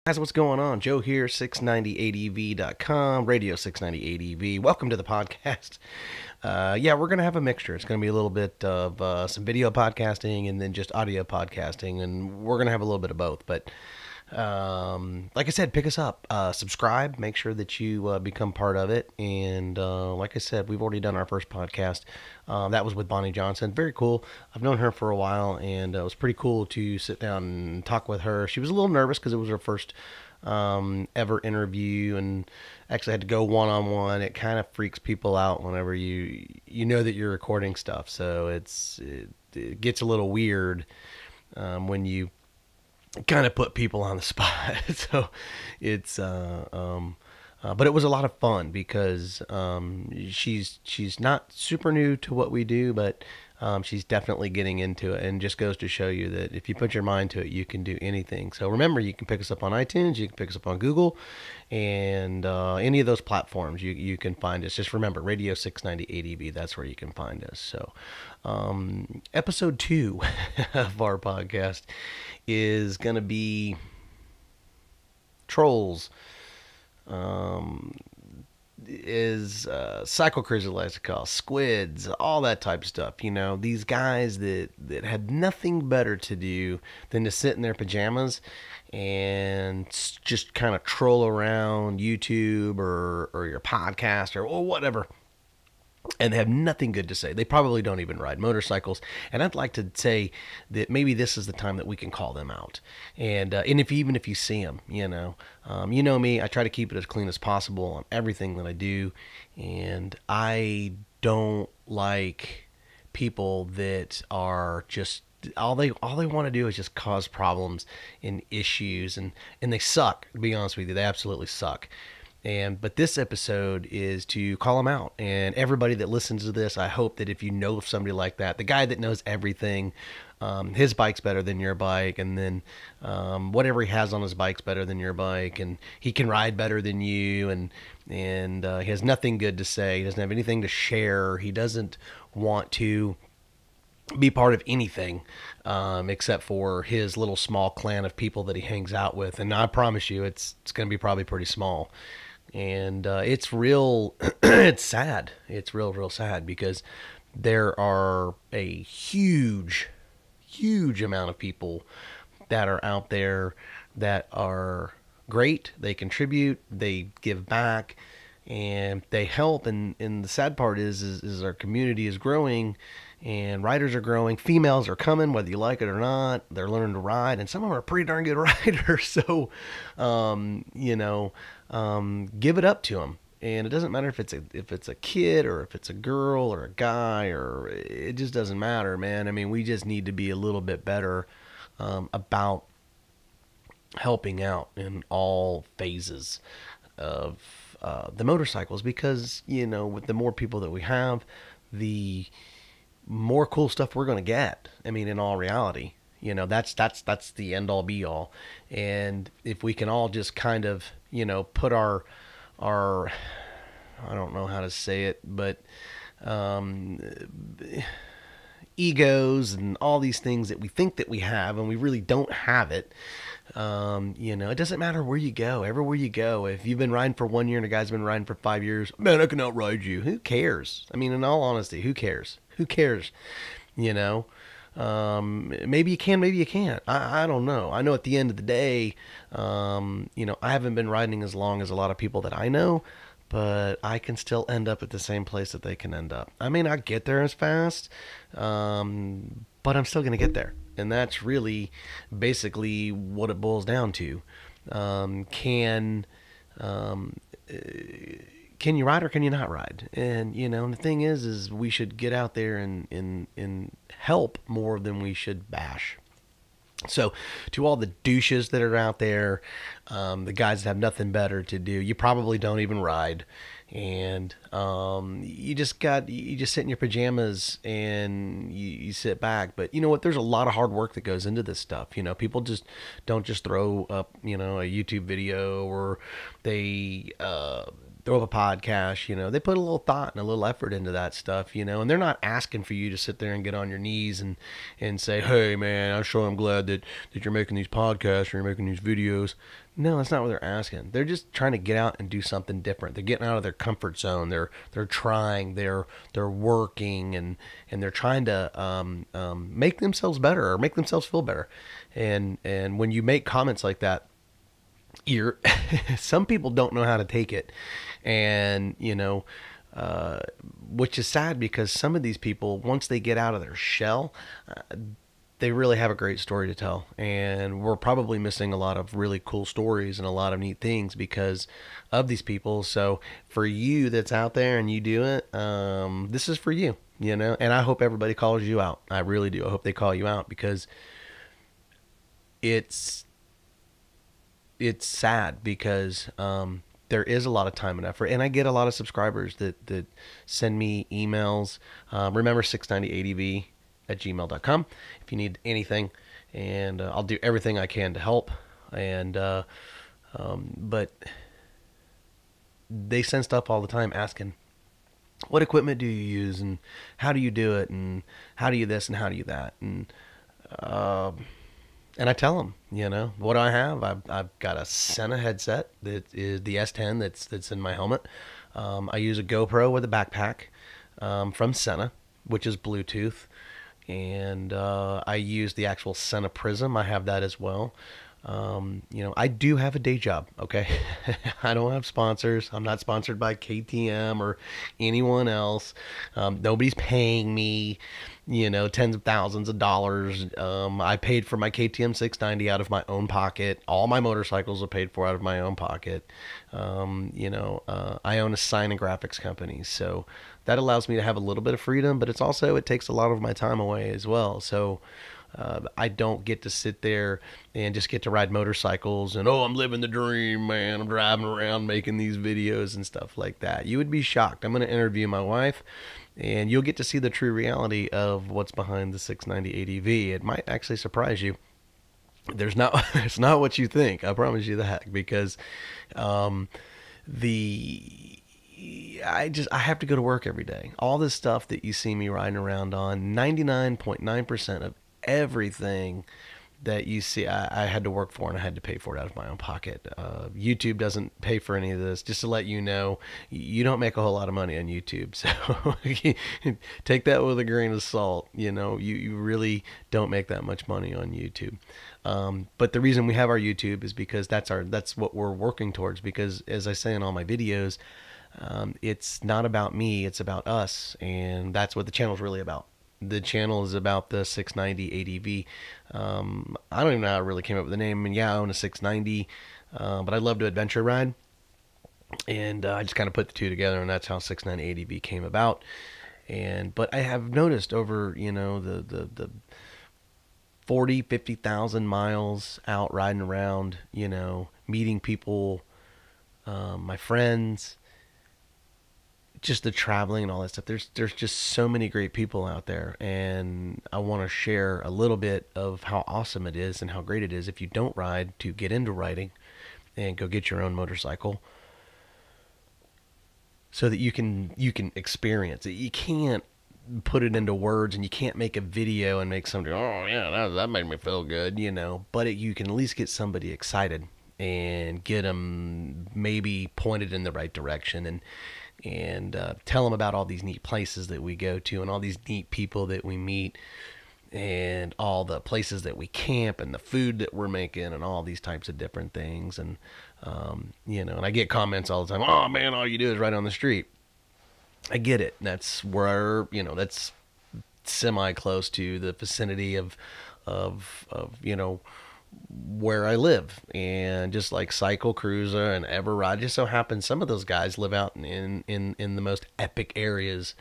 Guys, what's going on? Joe here, 690adv.com, radio 690adv. Welcome to the podcast. Yeah, we're going to have a mixture. It's going to be a little bit of some video podcasting and then just audio podcasting, and we're going to have a little bit of both. But like I said, pick us up, subscribe, make sure that you become part of it. And like I said, we've already done our first podcast. That was with Bonnie Johnson. Very cool. I've known her for a while, and it was pretty cool to sit down and talk with her. She was a little nervous because it was her first ever interview, and actually had to go one-on-one. It kind of freaks people out whenever you know that you're recording stuff. So it gets a little weird when you kind of put people on the spot. So it's but it was a lot of fun because she's not super new to what we do, but she's definitely getting into it, and just goes to show you that if you put your mind to it, you can do anything. So remember, you can pick us up on iTunes, you can pick us up on Google, and any of those platforms you can find us. Just remember, Radio 690 ADV, that's where you can find us. So episode 2 of our podcast is going to be trolls. Cycle cruisers, like to call, squids, all that type of stuff. You know, these guys that had nothing better to do than to sit in their pajamas and just kind of troll around YouTube or your podcast or whatever. And they have nothing good to say. They probably don't even ride motorcycles. And I'd like to say that maybe this is the time that we can call them out. And even if you see them, you know me, I try to keep it as clean as possible on everything that I do. And I don't like people that are just all they want to do is just cause problems and issues, and they suck. To be honest with you, they absolutely suck. But this episode is to call them out. And everybody that listens to this, I hope that if you know somebody like that, the guy that knows everything, his bike's better than your bike, and then whatever he has on his bike's better than your bike, and he can ride better than you, and he has nothing good to say. He doesn't have anything to share. He doesn't want to be part of anything except for his little small clan of people that he hangs out with. And I promise you, it's going to be probably pretty small. And it's real, it's sad. It's real sad because there are a huge amount of people that are out there that are great. They contribute, they give back, and they help. And the sad part is our community is growing, and riders are growing. Females are coming, whether you like it or not. They're learning to ride, and some of them are pretty darn good riders. So, give it up to them. And it doesn't matter if it's a kid or if it's a girl or a guy, or it just doesn't matter, man. I mean, we just need to be a little bit better about helping out in all phases of the motorcycles, because with the more people that we have, the more cool stuff we're going to get. I mean, in all reality, that's the end all be all. And if we can all just kind of, put our, I don't know how to say it, but, egos and all these things that we think that we have, and we really don't have it. It doesn't matter where you go, everywhere you go. If you've been riding for 1 year and a guy's been riding for 5 years, man, I can outride you. Who cares? I mean, in all honesty, who cares? Who cares? Maybe you can, maybe you can't. I don't know. I know at the end of the day, I haven't been riding as long as a lot of people that I know, but I can still end up at the same place that they can end up. I may not get there as fast, but I'm still going to get there. And that's really basically what it boils down to. Can you ride or can you not ride? And, the thing is we should get out there and help more than we should bash. So to all the douches that are out there, the guys that have nothing better to do, you probably don't even ride. And you just sit in your pajamas and you sit back. But you know what? There's a lot of hard work that goes into this stuff. People just don't just throw up, a YouTube video, or they throw up a podcast, they put a little thought and a little effort into that stuff, and they're not asking for you to sit there and get on your knees and say, hey man, I'm glad that you're making these podcasts or you're making these videos. No, that's not what they're asking. They're just trying to get out and do something different. They're getting out of their comfort zone. They're trying. They're working and they're trying to make themselves better or make themselves feel better. And when you make comments like that, some people don't know how to take it, and which is sad because some of these people, once they get out of their shell, they really have a great story to tell, and we're probably missing a lot of really cool stories and a lot of neat things because of these people. So for you that's out there and you do it, this is for you, and I hope everybody calls you out. I really do. I hope they call you out because it's sad because there is a lot of time and effort, and I get a lot of subscribers that send me emails. Remember 690adv@gmail.com if you need anything, and I'll do everything I can to help. And but they send stuff all the time asking, what equipment do you use, and how do you do it, and how do you this, and how do you that, and I tell them, what do I have? I've got a Sena headset that is the S10 that's in my helmet. I use a GoPro with a backpack from Sena, which is Bluetooth. And I use the actual Sena Prism. I have that as well. I do have a day job, okay? I don't have sponsors. I'm not sponsored by KTM or anyone else. Nobody's paying me, tens of thousands of dollars. I paid for my KTM 690 out of my own pocket. All my motorcycles are paid for out of my own pocket. I own a sign and graphics company, so that allows me to have a little bit of freedom, but it takes a lot of my time away as well. So I don't get to sit there and just get to ride motorcycles and, I'm living the dream, man. I'm driving around making these videos and stuff like that. You would be shocked. I'm going to interview my wife, and you'll get to see the true reality of what's behind the 690 ADV. It might actually surprise you. It's not what you think. I promise you that, because I have to go to work every day. All this stuff that you see me riding around on, 99.9% of everything that you see, I had to work for, and I had to pay for it out of my own pocket. YouTube doesn't pay for any of this. Just to let you know, you don't make a whole lot of money on YouTube, so take that with a grain of salt. You really don't make that much money on YouTube. But the reason we have our YouTube is because that's what we're working towards. Because as I say in all my videos, it's not about me, it's about us, and that's what the channel is really about. The channel is about the 690 ADV. I don't even know how I really came up with the name. And yeah, I own a 690, but I love to adventure ride, and I just kind of put the two together, and that's how 690 ADV came about. But I have noticed over the 50,000 miles out riding around, meeting people, my friends, just the traveling and all that stuff. There's just so many great people out there, and I want to share a little bit of how awesome it is and how great it is if you don't ride to get into riding and go get your own motorcycle, so that you can experience it. You can't put it into words, and you can't make a video and make somebody, oh yeah, that made me feel good, but you can at least get somebody excited and get them maybe pointed in the right direction, and tell them about all these neat places that we go to, and all these neat people that we meet, and all the places that we camp, and the food that we're making, and all these types of different things. And and I get comments all the time, oh man, all you do is ride on the street. I get it. That's where, that's semi close to the vicinity of where I live, and just like Cycle Cruiser and Ever Ride, just so happens some of those guys live out in the most epic areas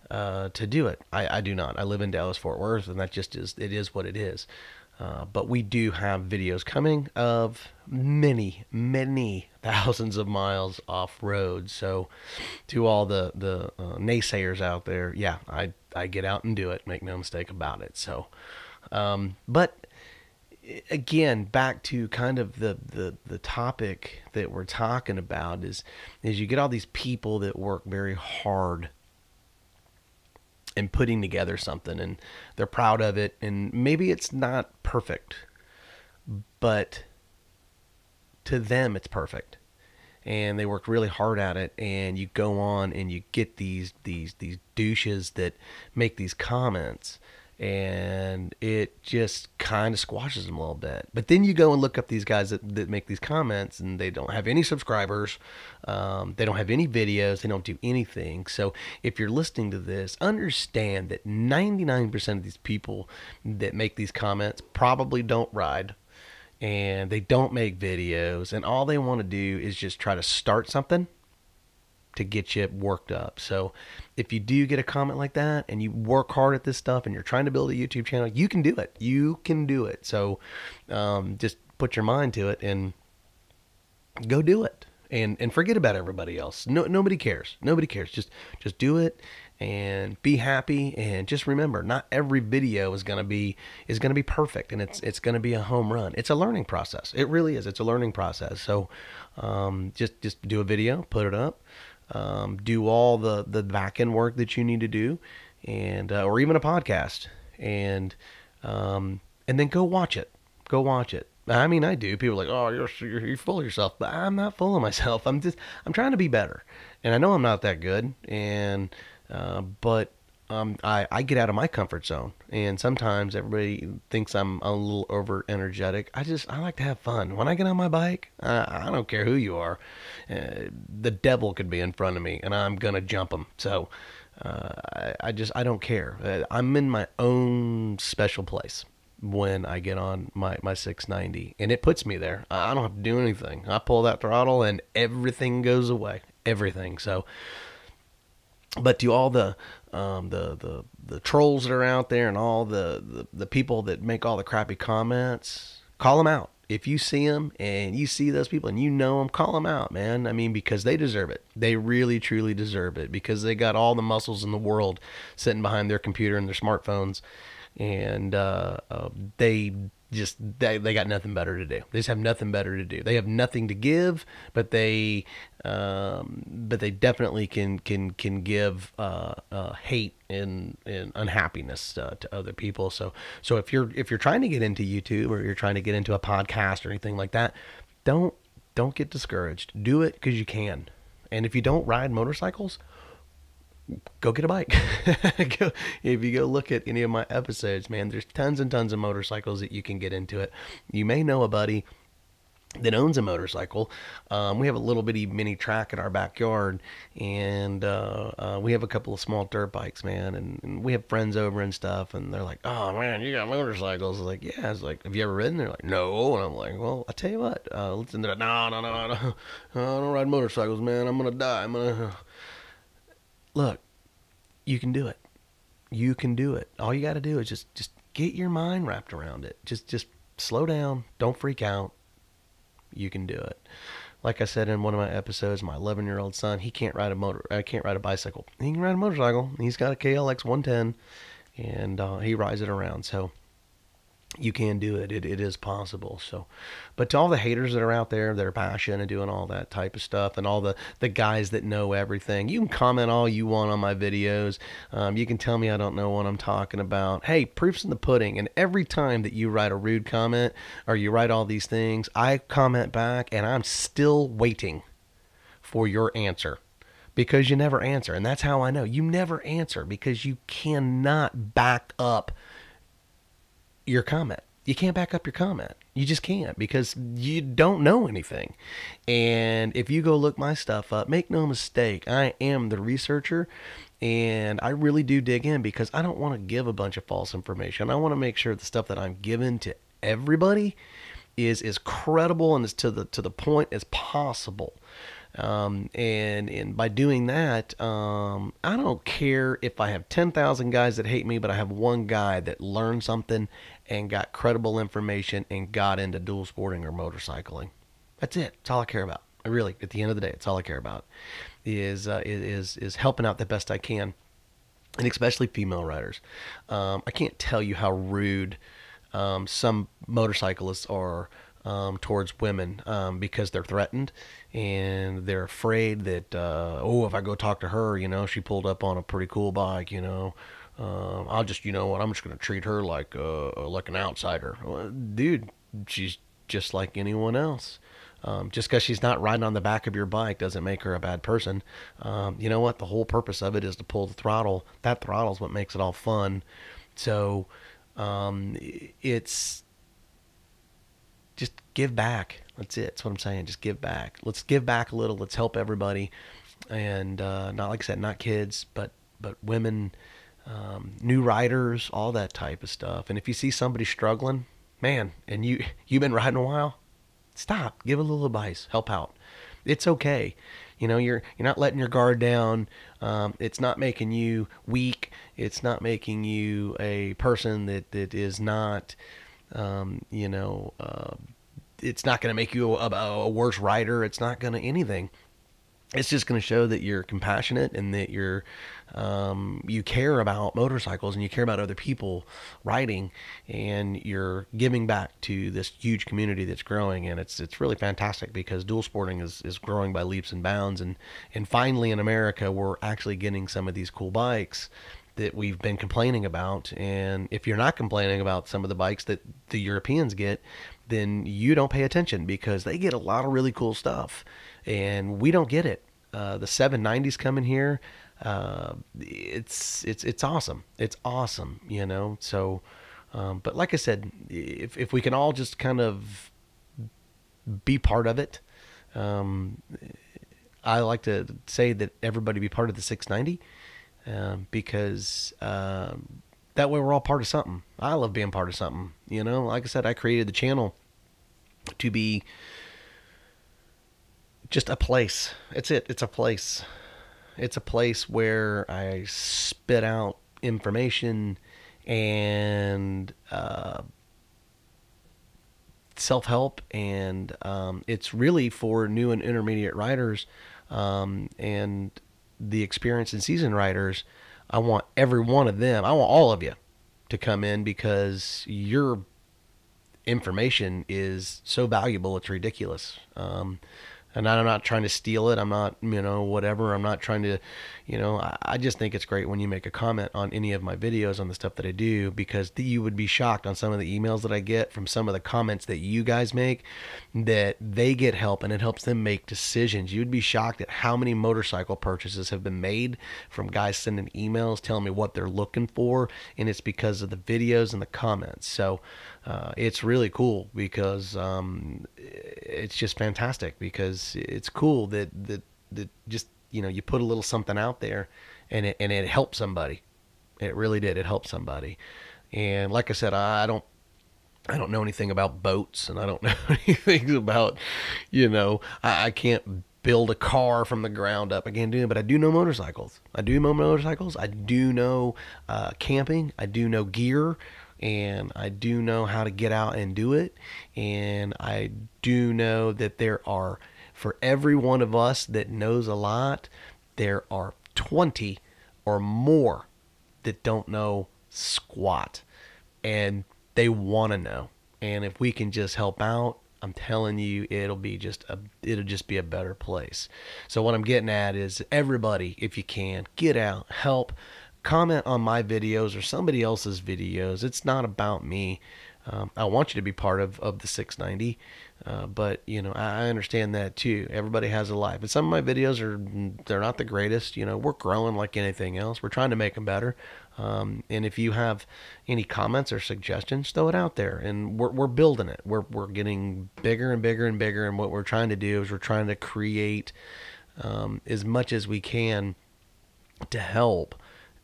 to do it. I do not. I live in Dallas Fort Worth, and that just is what it is. But we do have videos coming of many thousands of miles off road. So to all the naysayers out there, yeah, I get out and do it, make no mistake about it. So but again, back to kind of the topic that we're talking about is you get all these people that work very hard in putting together something, and they're proud of it, and maybe it's not perfect, but to them it's perfect, and they worked really hard at it. And you go on and you get these douches that make these comments, and it just kind of squashes them a little bit. But then you go and look up these guys that make these comments, and they don't have any subscribers, they don't have any videos, they don't do anything. So if you're listening to this, understand that 99% of these people that make these comments probably don't ride, and they don't make videos, and all they want to do is just try to start something to get you worked up. So if you do get a comment like that and you work hard at this stuff and you're trying to build a YouTube channel, you can do it. You can do it. So just put your mind to it and go do it, and forget about everybody else. Nobody cares. Nobody cares. Just do it and be happy. And just remember, not every video is gonna be perfect, and it's gonna be a home run. It's a learning process. It really is. It's a learning process. So just do a video, put it up, do all the back end work that you need to do, and or even a podcast, and then go watch it. Go watch it. I mean, I do. People are like, oh, you're full of yourself, but I'm not full of myself. I'm trying to be better, and I know I'm not that good, and but I get out of my comfort zone, and sometimes everybody thinks I'm a little over energetic. I like to have fun. When I get on my bike, I don't care who you are. The devil could be in front of me, and I'm gonna jump him. So I don't care. I'm in my own special place when I get on my 690, and it puts me there. I don't have to do anything. I pull that throttle, and everything goes away. Everything. So. But to all the trolls that are out there, and all the people that make all the crappy comments, call them out. If you see them and you see those people and you know them, call them out, man. I mean, because they deserve it. They really, truly deserve it, because they got all the muscles in the world sitting behind their computer and their smartphones, and they got nothing better to do. They just have nothing better to do. They have nothing to give, but they definitely can give hate and unhappiness to other people. So if you're trying to get into YouTube, or you're trying to get into a podcast or anything like that, don't get discouraged. Do it because you can. And if you don't ride motorcycles, go get a bike. If you go look at any of my episodes, man, there's tons and tons of motorcycles that you can get into it. You may know a buddy that owns a motorcycle. We have a little bitty mini track in our backyard, and we have a couple of small dirt bikes, man, and we have friends over and stuff, and they're like, oh man, you got motorcycles. I was like, yeah. I was like, have you ever ridden? They're like, no. And I'm like, well, I tell you what, listen to that. No, I don't ride motorcycles, man. I'm gonna die. Look, you can do it. You can do it. All you got to do is just get your mind wrapped around it. Just slow down. Don't freak out. You can do it. Like I said in one of my episodes, my 11-year-old son, he can't ride a bicycle. He can ride a motorcycle. He's got a KLX 110, and he rides it around. So you can do it. It is possible. So, but to all the haters that are out there that are passionate and doing all that type of stuff, and all the guys that know everything, you can comment all you want on my videos. You can tell me I don't know what I'm talking about. Hey, proof's in the pudding. And every time that you write a rude comment, or you write all these things, I comment back, and I'm still waiting for your answer, because you never answer. And that's how I know you never answer, because you cannot back up your comment. You can't back up your comment. You just can't, because you don't know anything. And if you go look my stuff up, make no mistake, I am the researcher, and I really do dig in, because I don't want to give a bunch of false information. I want to make sure the stuff that I'm giving to everybody is as credible and as to the point as possible. And by doing that, I don't care if I have 10,000 guys that hate me, but I have one guy that learned something and got credible information and got into dual sporting or motorcycling. That's it. That's all I care about. I really, at the end of the day, it's all I care about is helping out the best I can, and especially female riders. I can't tell you how rude some motorcyclists are towards women because they're threatened and they're afraid that oh, if I go talk to her, she pulled up on a pretty cool bike, I'll just, I'm just gonna treat her like an outsider. Well, dude, she's just like anyone else. Just because she's not riding on the back of your bike doesn't make her a bad person. You know what? The whole purpose of it is to pull the throttle. That throttle is what makes it all fun. So it's just give back. That's it. That's what I'm saying. Just give back. Let's give back a little. Let's help everybody. And not, like I said, not kids, but women, new riders, all that type of stuff. And if you see somebody struggling, man, and you've been riding a while, stop, give a little advice, help out. It's okay. You're not letting your guard down. It's not making you weak. It's not making you a person that is not, it's not going to make you a worse rider. It's not going to anything. It's just going to show that you're compassionate and that you care about motorcycles and you care about other people riding, and you're giving back to this huge community that's growing. And it's really fantastic because dual sporting is growing by leaps and bounds. And finally in America, we're actually getting some of these cool bikes that we've been complaining about. And if you're not complaining about some of the bikes that the Europeans get, then you don't pay attention, because they get a lot of really cool stuff and we don't get it. The 790s coming here, it's awesome. It's awesome, So, but like I said, if we can all just kind of be part of it, I like to say that everybody be part of the 690, because that way we're all part of something. I love being part of something. Like I said, I created the channel to be just a place. It's a place. It's a place where I spit out information and self-help, and it's really for new and intermediate riders, and the experienced and seasoned riders. I want every one of them, I want all of you to come in, because your information is so valuable, it's ridiculous. And I'm not trying to steal it. I'm not, whatever. I'm not trying to, I just think it's great when you make a comment on any of my videos on the stuff that I do, because you would be shocked on some of the emails that I get from some of the comments that you guys make, that they get help and it helps them make decisions. You'd be shocked at how many motorcycle purchases have been made from guys sending emails telling me what they're looking for, and it's because of the videos and the comments. So it's really cool, because it's just fantastic, because it's cool that just, you put a little something out there and it helped somebody. It really did. It helped somebody. And like I said, I don't know anything about boats, and I don't know anything about, I can't build a car from the ground up. I can't do it, but I do know motorcycles. I do know camping. I do know gear. And I do know how to get out and do it. And I do know that there are, for every one of us that knows a lot, there are 20 or more that don't know squat. And they want to know. And if we can just help out, I'm telling you, it'll just be a better place. So what I'm getting at is, everybody, if you can, get out, help. Comment on my videos or somebody else's videos. It's not about me. I want you to be part of the 690, but I understand that too. Everybody has a life, and some of my videos they're not the greatest. We're growing like anything else. We're trying to make them better. And if you have any comments or suggestions, throw it out there, and we're building it. We're getting bigger and bigger and bigger, and what we're trying to do is we're trying to create as much as we can to help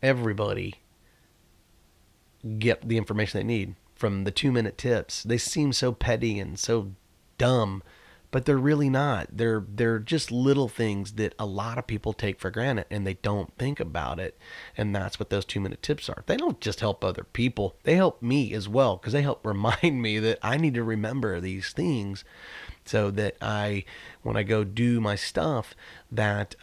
everybody get the information they need from the 2-minute tips. They seem so petty and so dumb, but they're really not. They're just little things that a lot of people take for granted, and they don't think about it. And that's what those 2-minute tips are. They don't just help other people. They help me as well, because they help remind me that I need to remember these things, so that when I go do my stuff, that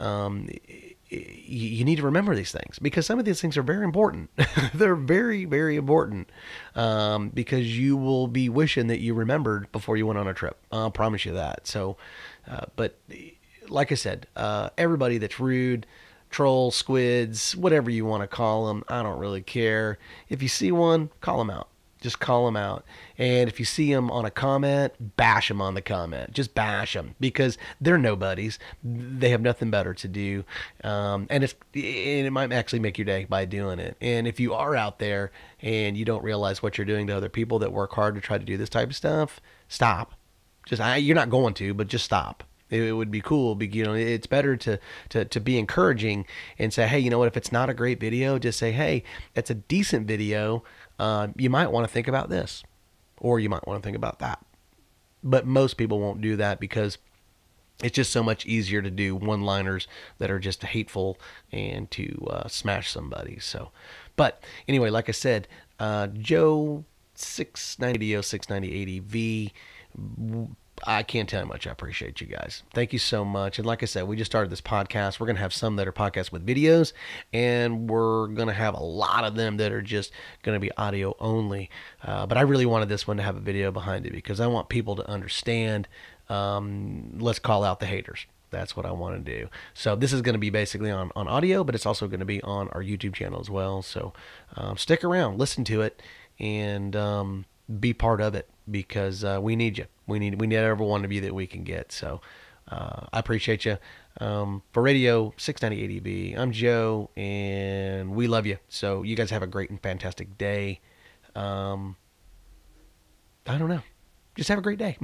you need to remember these things, because some of these things are very important. They're very, very important, because you will be wishing that you remembered before you went on a trip. I'll promise you that. So, but like I said, everybody that's rude, trolls, squids, whatever you want to call them, I don't really care. If you see one, call them out. Just call them out. And if you see them on a comment, bash them on the comment. Just bash them, because they're nobodies. They have nothing better to do. And it might actually make your day by doing it. And if you are out there and you don't realize what you're doing to other people that work hard to try to do this type of stuff, stop. You're not going to, but just stop. It would be cool. It's better to be encouraging and say, hey, you know what? If it's not a great video, just say, hey, it's a decent video. You might want to think about this, or you might want to think about that. But most people won't do that, because it's just so much easier to do one-liners that are just hateful and to smash somebody. So, but anyway, like I said, Joe 690 I can't tell you how much I appreciate you guys. Thank you so much. And like I said, we just started this podcast. We're going to have some that are podcasts with videos, and we're going to have a lot of them that are just going to be audio only. But I really wanted this one to have a video behind it, because I want people to understand. Let's call out the haters. That's what I want to do. So this is going to be basically on audio, but it's also going to be on our YouTube channel as well. So stick around, listen to it, and be part of it, because we need you. We need every one of you that we can get. So I appreciate you. For Radio 690 ADV, I'm Joe, and we love you. So you guys have a great and fantastic day. I don't know. Just have a great day.